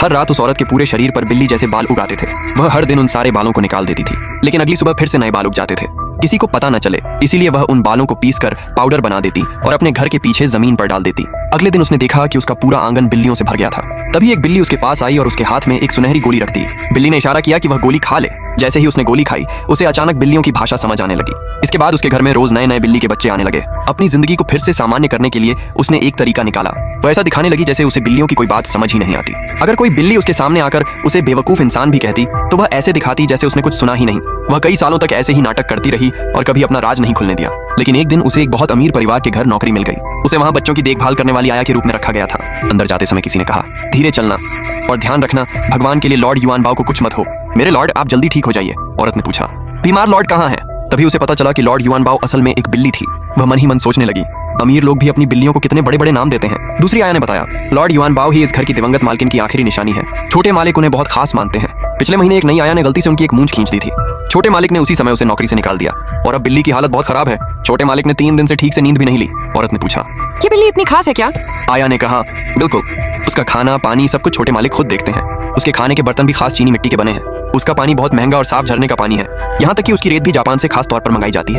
हर रात उस औरत के पूरे शरीर पर बिल्ली जैसे बाल उगाते थे। वह हर दिन उन सारे बालों को निकाल देती थी, लेकिन अगली सुबह फिर से नए बाल उग जाते थे। किसी को पता न चले, इसीलिए वह उन बालों को पीसकर पाउडर बना देती और अपने घर के पीछे जमीन पर डाल देती। अगले दिन उसने देखा कि उसका पूरा आंगन बिल्लियों से भर गया था। तभी एक बिल्ली उसके पास आई और उसके हाथ में एक सुनहरी गोली रख दी। बिल्ली ने इशारा किया कि वह गोली खा ले। जैसे ही उसने गोली खाई, उसे अचानक बिल्लियों की भाषा समझ आने लगी। इसके बाद उसके घर में रोज नए नए बिल्ली के बच्चे आने लगे। अपनी जिंदगी को फिर से सामान्य करने के लिए उसने एक तरीका निकाला। वह ऐसा दिखाने लगी जैसे उसे बिल्लियों की कोई बात समझ ही नहीं आती। अगर कोई बिल्ली उसके सामने आकर उसे बेवकूफ इंसान भी कहती, तो वह ऐसे दिखाती जैसे उसने कुछ सुना ही नहीं। वह कई सालों तक ऐसे ही नाटक करती रही और कभी अपना राज नहीं खुलने दिया। लेकिन एक दिन उसे एक बहुत अमीर परिवार के घर नौकरी मिल गई। उसे वहां बच्चों की देखभाल करने वाली आया के रूप में रखा गया था। अंदर जाते समय किसी ने कहा, धीरे चलना और ध्यान रखना, भगवान के लिए लॉर्ड युआन बाओ को कुछ मत हो। मेरे लॉर्ड, आप जल्दी ठीक हो जाइए। औरत ने पूछा, बीमार लॉर्ड कहाँ है? तभी उसे पता चला कि लॉर्ड युआन बाओ असल में एक बिल्ली थी। वह मन ही मन सोचने लगी, अमीर लोग भी अपनी बिल्लियों को कितने बड़े बड़े नाम देते हैं। दूसरी आया ने बताया, लॉर्ड युआन बाओ ही इस घर की दिवंगत मालकिन की आखिरी निशानी है। छोटे मालिक उन्हें बहुत खास मानते हैं। पिछले महीने एक नई आया ने गलती से उनकी एक मूंछ खींच दी थी। छोटे मालिक ने उसी समय उसे नौकरी से निकाल दिया और अब बिल्ली की हालत बहुत खराब है। छोटे मालिक ने 3 दिन से ठीक से नींद भी नहीं ली। औरत ने पूछा, ये बिल्ली इतनी खास है क्या? आया ने कहा, बिल्कुल। उसका खाना पानी सब कुछ छोटे मालिक खुद देखते हैं। उसके खाने के बर्तन भी खास चीनी मिट्टी के बने हैं। उसका पानी बहुत महंगा और साफ झरने का पानी है। यहाँ तक कि उसकी रेत भी जापान से खास तौर पर मंगाई जाती है।